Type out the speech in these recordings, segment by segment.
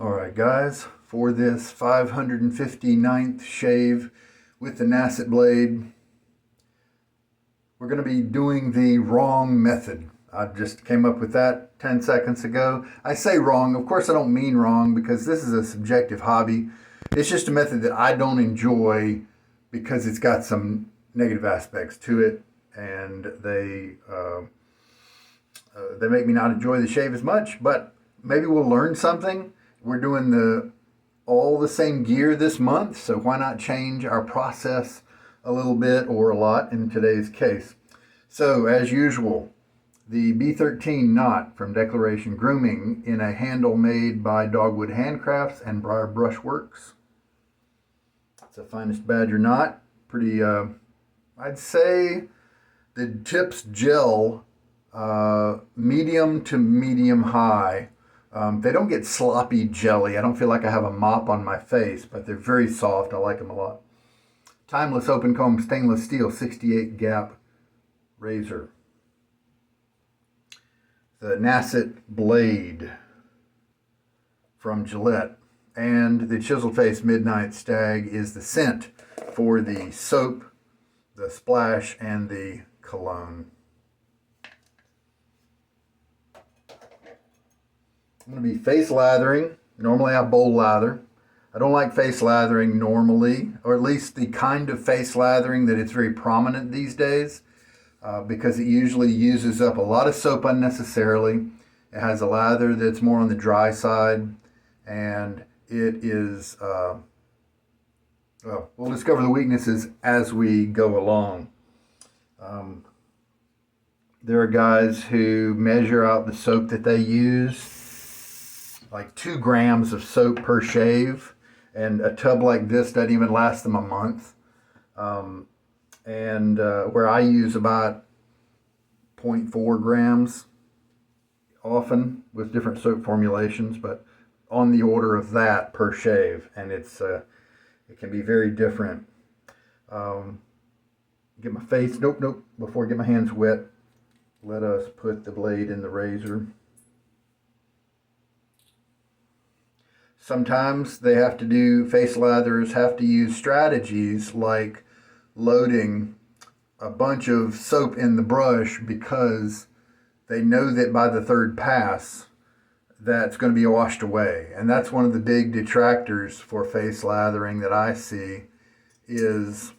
Alright guys, for this 559th shave with the Nacet blade, we're going to be doing the wrong method. I just came up with that 10 seconds ago. I say wrong, of course I don't mean wrong because this is a subjective hobby. It's just a method that I don't enjoy because it's got some negative aspects to it, and they make me not enjoy the shave as much, but maybe we'll learn something. We're doing all the same gear this month, so why not change our process a little bit or a lot in today's case. So as usual, the B13 knot from Declaration Grooming in a handle made by Dogwood Handcrafts and Briar Brushworks. It's a finest badger knot. Pretty, I'd say the tips gel medium to medium high. They don't get sloppy jelly. I don't feel like I have a mop on my face, but they're very soft. I like them a lot. Timeless open comb stainless steel 68 gap razor. The Nacet blade from Gillette. And the Chiseled Face Midnight Stag is the scent for the soap, the splash, and the cologne. I'm going to be face lathering. Normally I bowl lather. I don't like face lathering normally, or at least the kind of face lathering that it's very prominent these days, because it usually uses up a lot of soap unnecessarily. It has a lather that's more on the dry side, and it is, well, we'll discover the weaknesses as we go along. There are guys who measure out the soap that they use, like 2 grams of soap per shave, and a tub like this doesn't even last them a month. Where I use about 0.4 grams often with different soap formulations, but on the order of that per shave, and it can be very different. Get my face, nope, before I get my hands wet, let us put the blade in the razor. Sometimes they have to do, face lathers have to use strategies like loading a bunch of soap in the brush because they know that by the 3rd pass that's going to be washed away. And that's one of the big detractors for face lathering that I see, is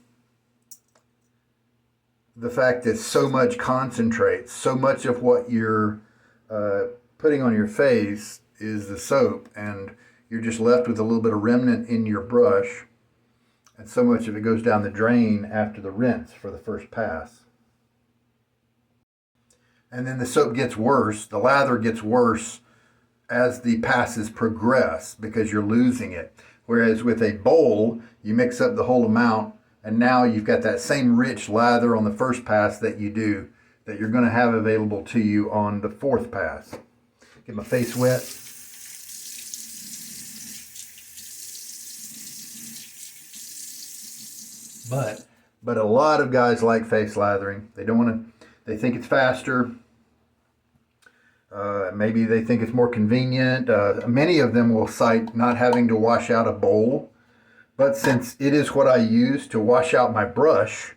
the fact that so much concentrates, so much of what you're putting on your face is the soap, and you're just left with a little bit of remnant in your brush, and so much of it goes down the drain after the rinse for the first pass. And then the soap gets worse, the lather gets worse as the passes progress because you're losing it. Whereas with a bowl, you mix up the whole amount, and now you've got that same rich lather on the first pass that you do, that you're going to have available to you on the 4th pass. Get my face wet. But a lot of guys like face lathering. They don't want to. They think it's faster. Maybe they think it's more convenient. Many of them will cite not having to wash out a bowl. But since it is what I use to wash out my brush,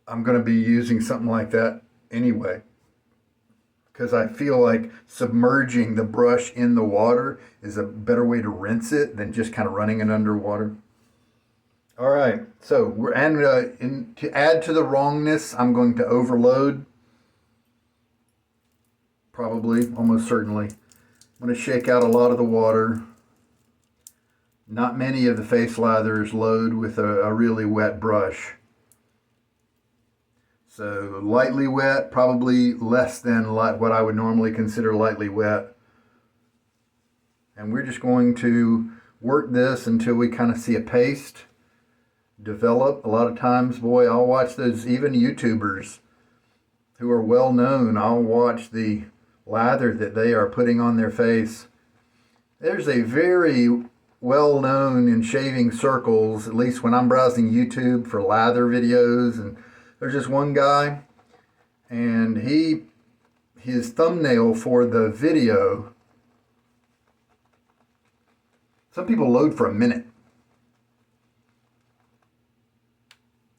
I'm going to be using something like that anyway, because I feel like submerging the brush in the water is a better way to rinse it than just kind of running it underwater. All right, so to add to the wrongness, I'm going to overload. Probably, almost certainly. I'm going to shake out a lot of the water. Not many of the face lathers load with a really wet brush. So lightly wet, probably less than what I would normally consider lightly wet. And we're just going to work this until we kind of see a paste develop. A lot of times, boy, I'll watch those, even YouTubers who are well known, I'll watch the lather that they are putting on their face. There's a very well known in shaving circles, at least when I'm browsing YouTube for lather videos, and there's just one guy, and his thumbnail for the video Some people load for a minute.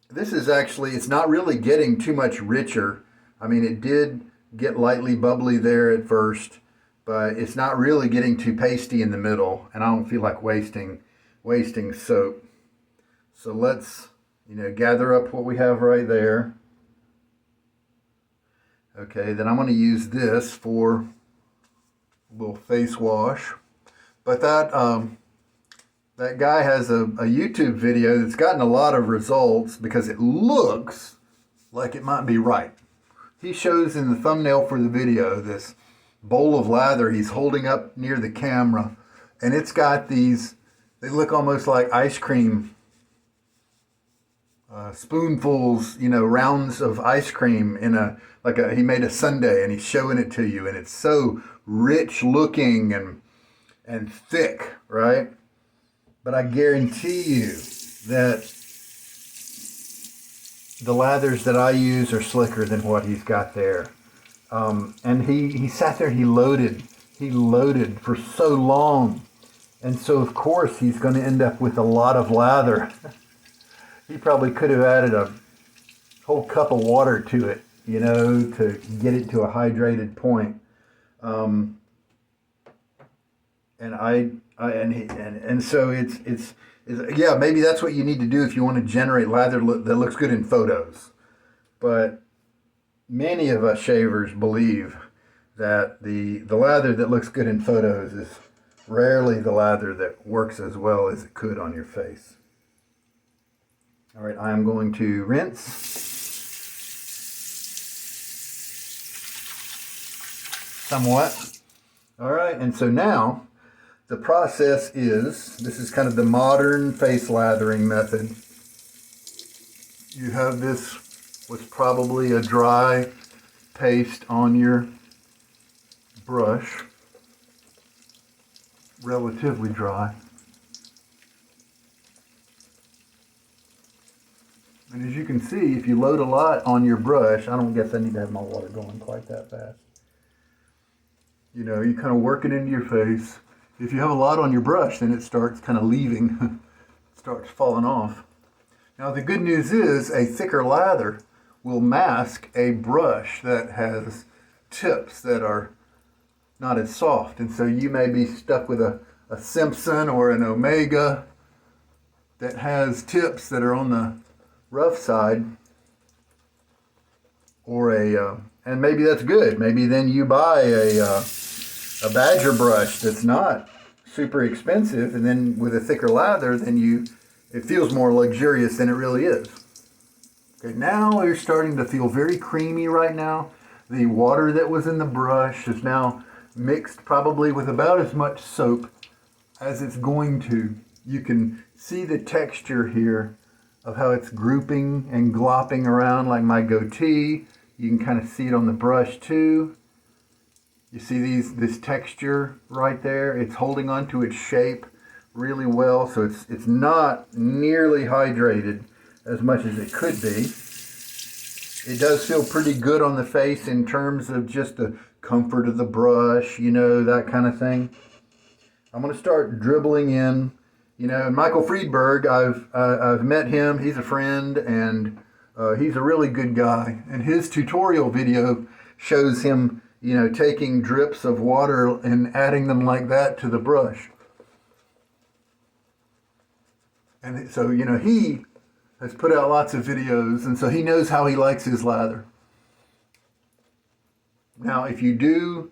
This is actually, it's not really getting too much richer. I mean, it did get lightly bubbly there at first, but it's not really getting too pasty in the middle, and I don't feel like wasting soap. So let's, gather up what we have right there. Okay, then I'm going to use this for a little face wash. But that guy has a YouTube video that's gotten a lot of results because it looks like it might be right. He shows in the thumbnail for the video this bowl of lather he's holding up near the camera, and it's got these, they look almost like ice cream spoonfuls, rounds of ice cream in he made a sundae and he's showing it to you, and it's so rich looking and thick, right? But I guarantee you that the lathers that I use are slicker than what he's got there. And he sat there, he loaded for so long. And so of course he's going to end up with a lot of lather. He probably could have added a whole cup of water to it, to get it to a hydrated point. And so it's yeah, maybe that's what you need to do if you want to generate lather that looks good in photos. But many of us shavers believe that the lather that looks good in photos is rarely the lather that works as well as it could on your face. All right, I'm going to rinse. Somewhat. All right, and so now the process is, this is kind of the modern face lathering method. You have this, what's probably a dry paste on your brush, relatively dry. And as you can see, if you load a lot on your brush, I don't guess I need to have my water going quite that fast. You kind of work it into your face. If you have a lot on your brush, then it starts kind of leaving, it starts falling off. Now the good news is a thicker lather will mask a brush that has tips that are not as soft. And so you may be stuck with a Simpson or an Omega that has tips that are on the rough side, or and maybe that's good. Maybe then you buy a Badger brush that's not super expensive, and then with a thicker lather, then it feels more luxurious than it really is. Okay, now you're starting to feel very creamy right now. The water that was in the brush is now mixed probably with about as much soap as it's going to. You can see the texture here of how it's grouping and glopping around like my goatee. You can kind of see it on the brush too. You see this texture right there? It's holding on to its shape really well, so it's not nearly hydrated as much as it could be. It does feel pretty good on the face in terms of just the comfort of the brush, that kind of thing. I'm going to start dribbling in. Michael Friedberg, I've met him. He's a friend, and he's a really good guy. And his tutorial video shows him, taking drips of water and adding them like that to the brush. And so, he has put out lots of videos, and so he knows how he likes his lather. Now, if you don't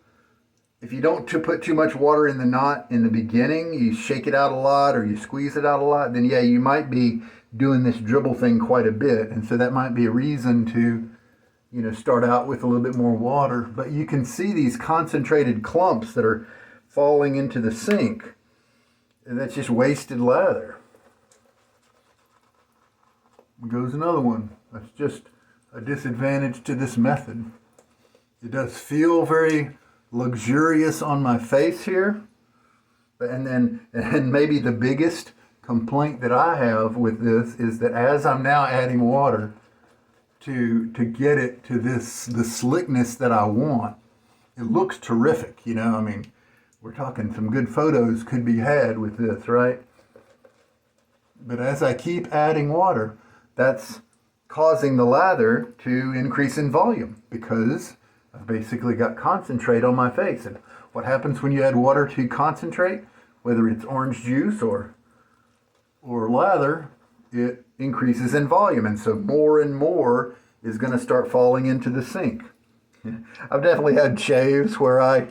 put too much water in the knot in the beginning, you shake it out a lot or you squeeze it out a lot, then yeah, you might be doing this dribble thing quite a bit. And so that might be a reason to, start out with a little bit more water. But you can see these concentrated clumps that are falling into the sink. And that's just wasted lather. Goes another one. That's just a disadvantage to this method. It does feel very luxurious on my face here, and maybe the biggest complaint that I have with this is that as I'm now adding water to get it to the slickness that I want, it looks terrific. we're talking some good photos could be had with this, right? But as I keep adding water, that's causing the lather to increase in volume because I've basically got concentrate on my face. And what happens when you add water to concentrate, whether it's orange juice or lather, it increases in volume. And so more and more is going to start falling into the sink. I've definitely had shaves where I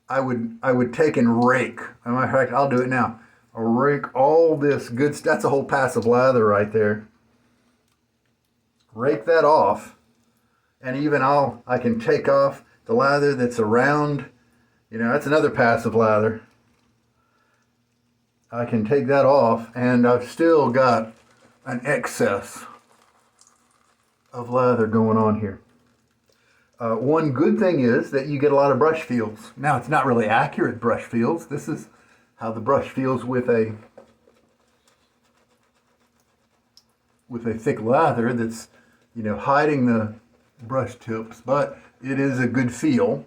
would take and rake. As a matter of fact, I'll do it now. I'll rake all this good stuff. That's a whole pass of lather right there. Rake that off, and even I can take off the lather that's around. You know, that's another pass of lather. I can take that off, and I've still got an excess of lather going on here. One good thing is that you get a lot of brush feels. Now, it's not really accurate brush feels. This is how the brush feels with a thick lather that's, you know, hiding the brush tips, but it is a good feel,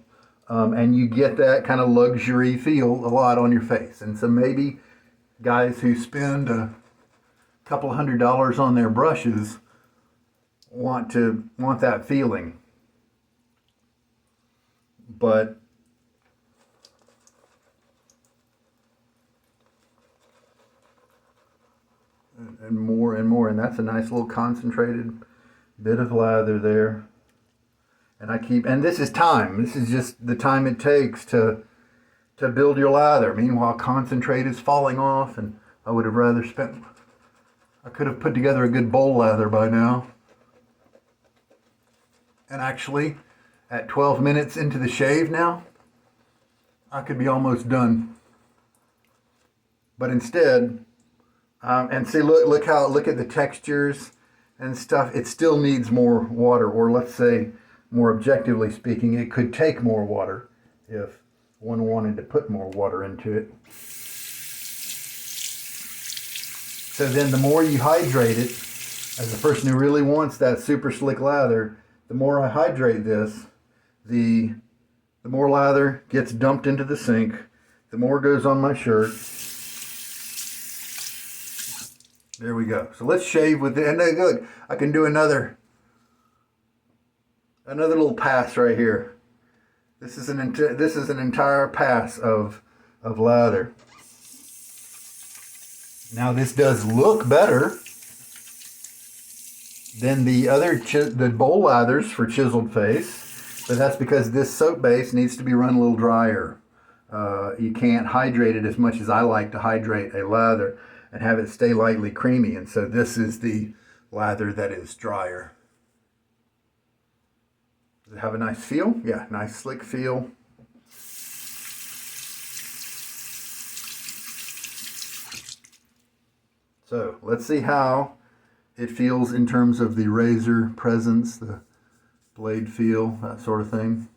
and you get that kind of luxury feel a lot on your face. And so maybe guys who spend a couple $100 on their brushes want that feeling. But and more and more, and that's a nice little concentrated bit of lather there. And and this is time. This is just the time it takes to build your lather. Meanwhile, concentrate is falling off, and I would have rather I could have put together a good bowl lather by now. And actually, at 12 minutes into the shave now, I could be almost done. But instead, and see, look at the textures and stuff. It still needs more water, or let's say, more objectively speaking, it could take more water if one wanted to put more water into it. So then the more you hydrate it, as a person who really wants that super slick lather, the more I hydrate this, the more lather gets dumped into the sink, the more goes on my shirt. There we go. So let's shave with it. And look, I can do another little pass right here. This is an entire pass of lather. Now this does look better than the bowl lathers for chiseled face, but that's because this soap base needs to be run a little drier. You can't hydrate it as much as I like to hydrate a lather and have it stay lightly creamy, and so this is the lather that is drier. Does it have a nice feel? Yeah, nice slick feel. So let's see how it feels in terms of the razor presence, the blade feel, that sort of thing.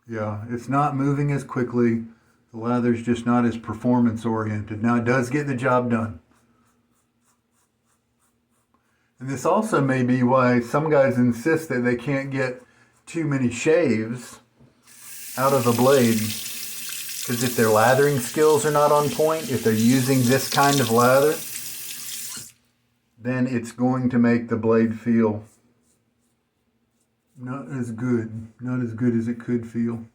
Yeah, it's not moving as quickly. The lather's just not as performance oriented. Now it does get the job done. And this also may be why some guys insist that they can't get too many shaves out of a blade. Because if their lathering skills are not on point, if they're using this kind of lather, then it's going to make the blade feel not as good as it could feel.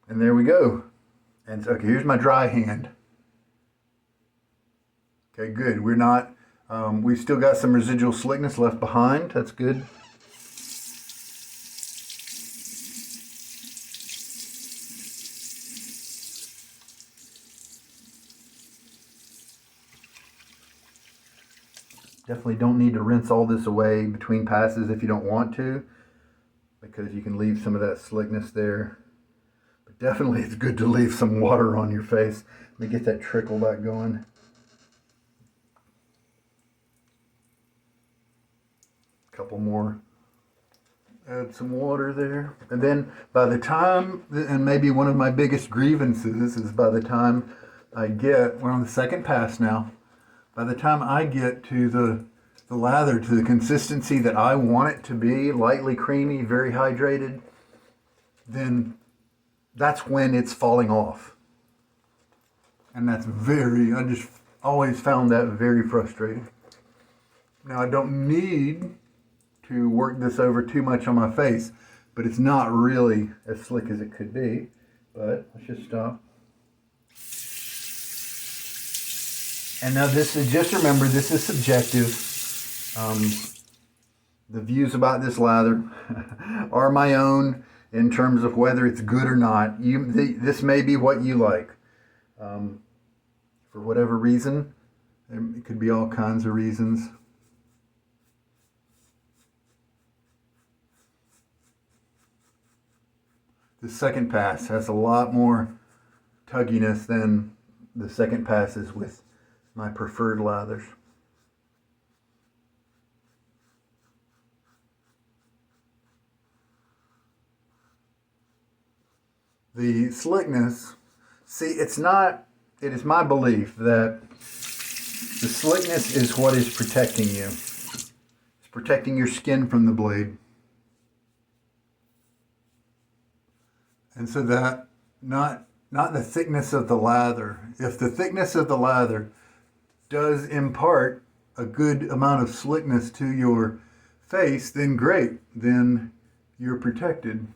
And there we go. And so, okay, here's my dry hand. Okay, good. We're not, we've still got some residual slickness left behind. That's good. Definitely don't need to rinse all this away between passes if you don't want to, because you can leave some of that slickness there. But definitely it's good to leave some water on your face. Let me get that trickle back going. Couple more Add some water there. And then by the time, and maybe one of my biggest grievances is by the time I get, we're on the second pass now, by the time I get to the lather to the consistency that I want it to be, lightly creamy, very hydrated, then that's when it's falling off. And that's I just always found that very frustrating. Now I don't need to work this over too much on my face, but it's not really as slick as it could be. But let's just stop. And now this is, just remember, this is subjective. The views about this lather are my own in terms of whether it's good or not. This may be what you like. For whatever reason, it could be all kinds of reasons. The second pass has a lot more tugginess than the second passes with my preferred lathers. The slickness, see, it is my belief that the slickness is what is protecting you. It's protecting your skin from the blade. And so that, not the thickness of the lather. If the thickness of the lather does impart a good amount of slickness to your face, then great, then you're protected.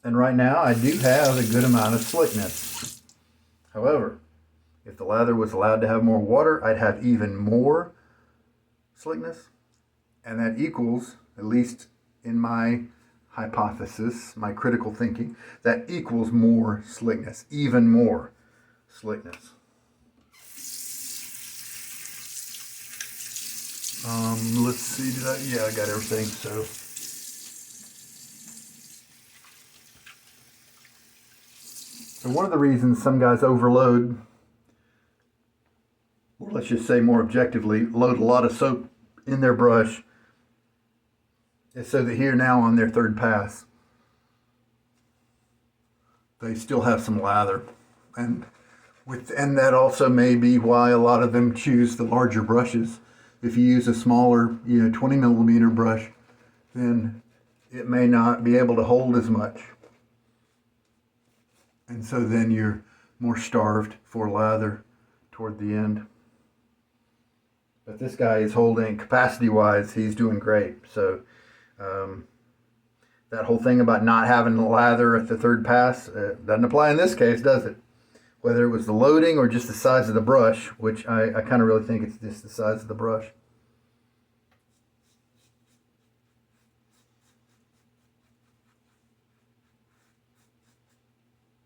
And right now I do have a good amount of slickness. However, if the lather was allowed to have more water, I'd have even more slickness. And that equals, at least in my hypothesis, my critical thinking, that equals more slickness, even more slickness. Let's see, yeah, I got everything, so. So one of the reasons some guys overload, or let's just say more objectively, load a lot of soap in their brush, is so that here now on their third pass, they still have some lather. And that also may be why a lot of them choose the larger brushes. If you use a smaller, 20 millimeter brush, then it may not be able to hold as much. And so then you're more starved for lather toward the end. But this guy is holding, capacity-wise, he's doing great. So that whole thing about not having the lather at the third pass doesn't apply in this case, does it? Whether it was the loading or just the size of the brush, which I kind of really think it's just the size of the brush.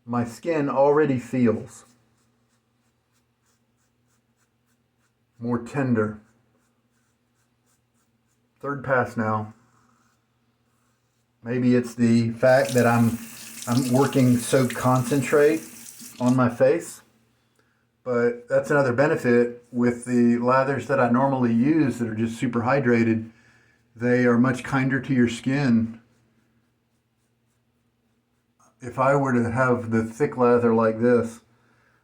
My skin already feels more tender. Third pass now. Maybe it's the fact that I'm working soap concentrate on my face, but that's another benefit with the lathers that I normally use that are just super hydrated. They are much kinder to your skin. If I were to have the thick lather like this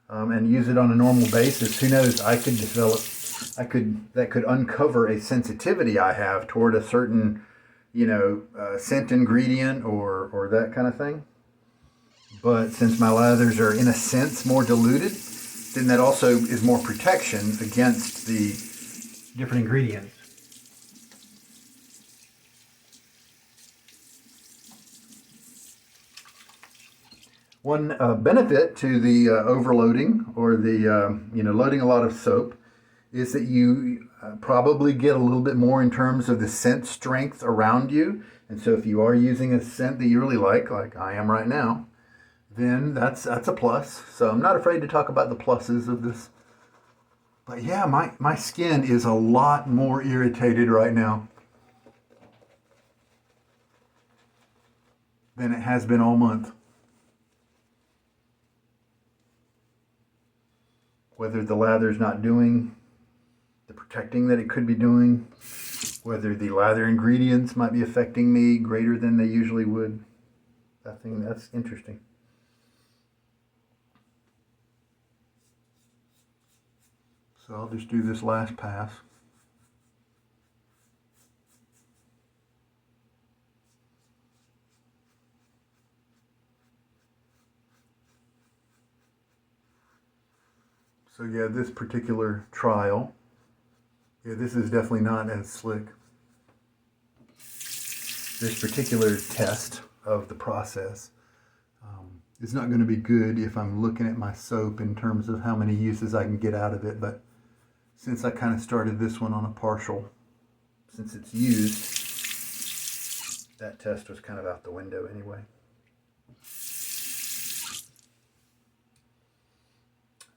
and use it on a normal basis, who knows, that could uncover a sensitivity I have toward a certain, scent ingredient or that kind of thing. But since my lathers are in a sense more diluted, then that also is more protection against the different ingredients. One benefit to the overloading or the loading a lot of soap is that you probably get a little bit more in terms of the scent strength around you. And so if you are using a scent that you really like I am right now, then that's a plus. So I'm not afraid to talk about the pluses of this. But yeah, my skin is a lot more irritated right now than it has been all month. Whether the lather's not doing the protecting that it could be doing, whether the lather ingredients might be affecting me greater than they usually would. I think that's interesting. So I'll just do this last pass. So yeah, this particular trial, yeah, this is definitely not as slick. This particular test of the process is not going to be good if I'm looking at my soap in terms of how many uses I can get out of it, but since I kind of started this one on a partial, since it's used, that test was kind of out the window anyway.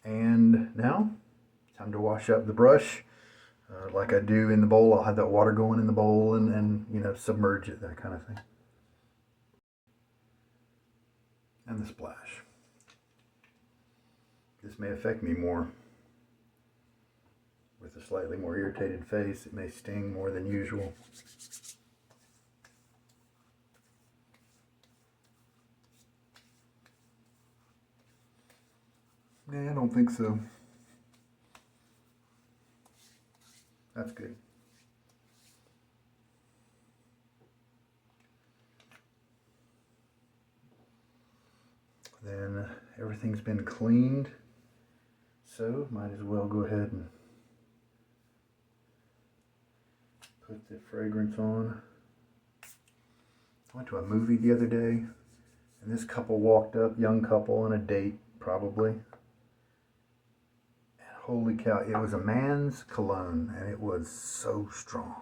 And now, time to wash up the brush. Like I do in the bowl, I'll have that water going in the bowl and you know, submerge it, that kind of thing. And the splash. This may affect me more. With a slightly more irritated face, it may sting more than usual. Nah, I don't think so. That's good. Then everything's been cleaned, so might as well go ahead and put the fragrance on. I went to a movie the other day, and this couple walked up, young couple on a date probably. Holy cow, it was a man's cologne, and it was so strong.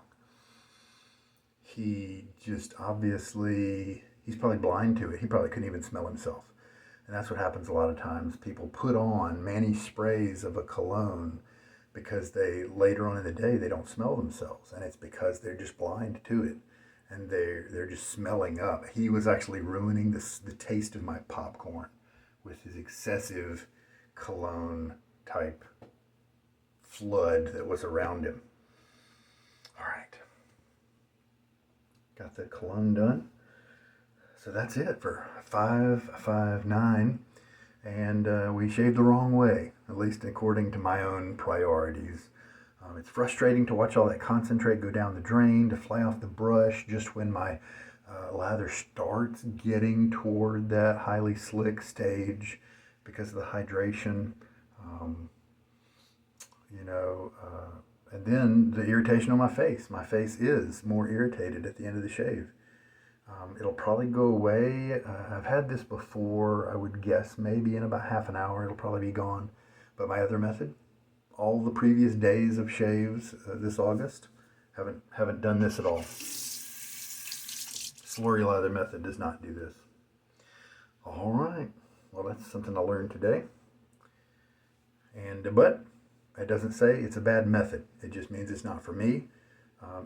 He just obviously, he's probably blind to it. He probably couldn't even smell himself. And that's what happens a lot of times. People put on many sprays of a cologne because they, later on in the day, they don't smell themselves. And it's because they're just blind to it. And they're just smelling up. He was actually ruining the taste of my popcorn with his excessive cologne type flood that was around him. All right, got the cologne done. So that's it for 559, and we shaved the wrong way, at least according to my own priorities. It's frustrating to watch all that concentrate go down the drain, to fly off the brush just when my lather starts getting toward that highly slick stage because of the hydration. You know, and then the irritation on my face. My face is more irritated at the end of the shave. It'll probably go away. I've had this before. I would guess maybe in about half an hour it'll probably be gone. But my other method, all the previous days of shaves this August, haven't done this at all. Slurry lather method does not do this. All right. Well, that's something I learned today. But it doesn't say it's a bad method. It just means it's not for me.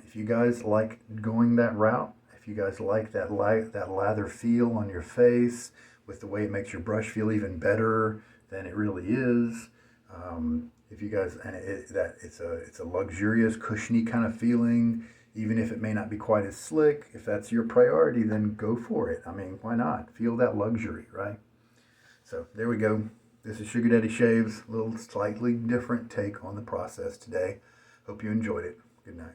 If you guys like going that route, if you guys like that lather feel on your face with the way it makes your brush feel even better than it really is, if you guys, and it's a luxurious, cushiony kind of feeling, even if it may not be quite as slick. If that's your priority, then go for it. I mean, why not? Feel that luxury, right? So there we go. This is Sugar Daddy Shaves, a little slightly different take on the process today. Hope you enjoyed it. Good night.